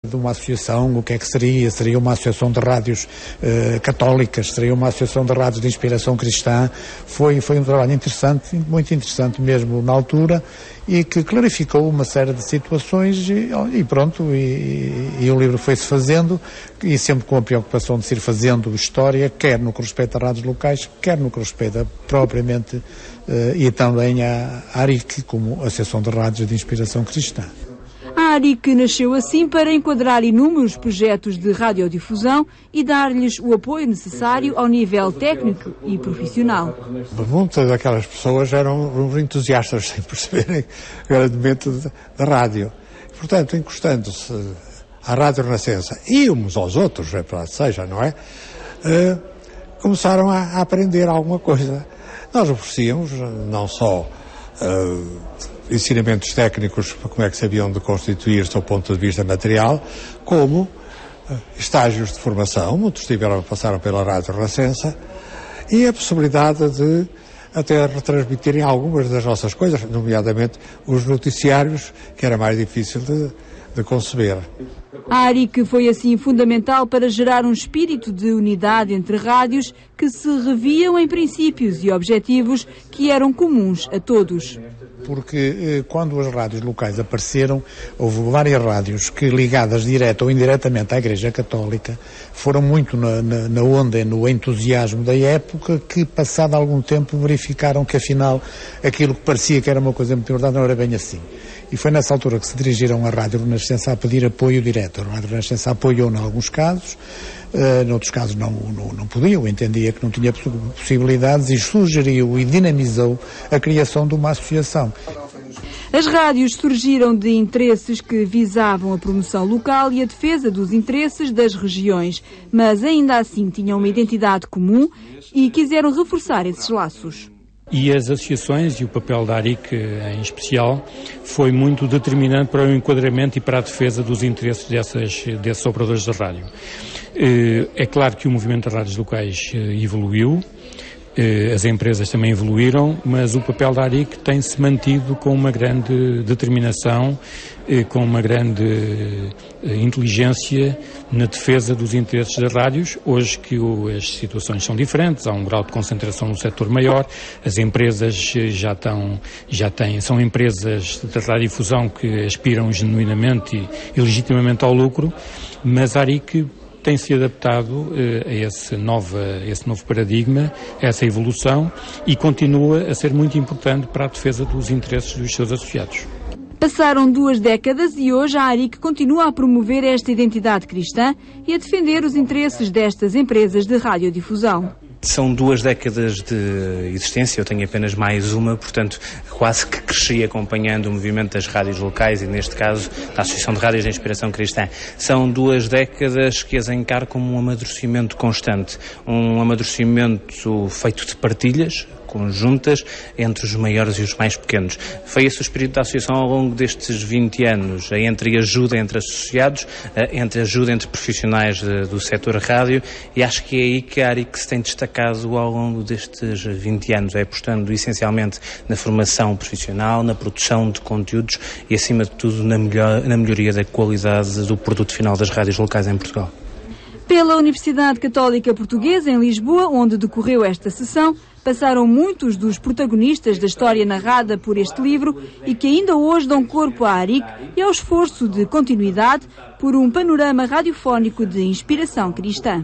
De uma associação, o que é que seria? Seria uma associação de rádios católicas, seria uma associação de rádios de inspiração cristã. Foi um trabalho interessante, muito interessante mesmo na altura, e que clarificou uma série de situações e pronto, e o livro foi-se fazendo, e sempre com a preocupação de se ir fazendo história, quer no que respeita a rádios locais, quer no que respeita propriamente e também à ARIC, como Associação de Rádios de Inspiração Cristã. A ARIC nasceu assim para enquadrar inúmeros projetos de radiodifusão e dar-lhes o apoio necessário ao nível técnico e profissional. Muitas daquelas pessoas eram entusiastas sem perceberem grandemente da rádio. Portanto, encostando-se à Rádio Renascença e uns aos outros, é para seja, não é? Começaram a aprender alguma coisa. Nós oferecíamos não só ensinamentos técnicos para como é que sabiam de constituir-se do ponto de vista material, como estágios de formação, muitos passaram pela Rádio Renascença, e a possibilidade de até retransmitirem algumas das nossas coisas, nomeadamente os noticiários, que era mais difícil de conceber. A ARIC foi assim fundamental para gerar um espírito de unidade entre rádios que se reviam em princípios e objetivos que eram comuns a todos. Porque quando as rádios locais apareceram, houve várias rádios que, ligadas direta ou indiretamente à Igreja Católica, foram muito na onda, no entusiasmo da época, que passado algum tempo verificaram que afinal aquilo que parecia que era uma coisa muito verdade não era bem assim. E foi nessa altura que se dirigiram à Rádio Renascença a pedir apoio direto. A Rádio Renascença apoiou em alguns casos, noutros casos não podiam, entendia que não tinha possibilidades, e sugeriu e dinamizou a criação de uma associação. As rádios surgiram de interesses que visavam a promoção local e a defesa dos interesses das regiões, mas ainda assim tinham uma identidade comum e quiseram reforçar esses laços. E as associações, e o papel da ARIC em especial, foi muito determinante para o enquadramento e para a defesa dos interesses desses operadores de rádio. É claro que o movimento de rádios locais evoluiu, as empresas também evoluíram, mas o papel da ARIC tem-se mantido com uma grande determinação, com uma grande inteligência na defesa dos interesses das rádios. Hoje que as situações são diferentes, há um grau de concentração no setor maior, as empresas são empresas de radiodifusão que aspiram genuinamente e legitimamente ao lucro, mas a ARIC tem-se adaptado a esse novo paradigma, a essa evolução, e continua a ser muito importante para a defesa dos interesses dos seus associados. Passaram 2 décadas e hoje a ARIC continua a promover esta identidade cristã e a defender os interesses destas empresas de radiodifusão. São 2 décadas de existência, eu tenho apenas mais uma, portanto quase que cresci acompanhando o movimento das rádios locais e neste caso da Associação de Rádios de Inspiração Cristã. São 2 décadas que as encaro como um amadurecimento constante, um amadurecimento feito de partilhas conjuntas entre os maiores e os mais pequenos. Foi esse o espírito da Associação ao longo destes 20 anos, a ajuda entre associados, a ajuda entre profissionais do setor rádio, e acho que é aí que a ARIC se tem destacado ao longo destes 20 anos, apostando essencialmente na formação profissional, na produção de conteúdos e, acima de tudo, na melhoria da qualidade do produto final das rádios locais em Portugal. Pela Universidade Católica Portuguesa, em Lisboa, onde decorreu esta sessão, passaram muitos dos protagonistas da história narrada por este livro e que ainda hoje dão corpo à ARIC e ao esforço de continuidade por um panorama radiofónico de inspiração cristã.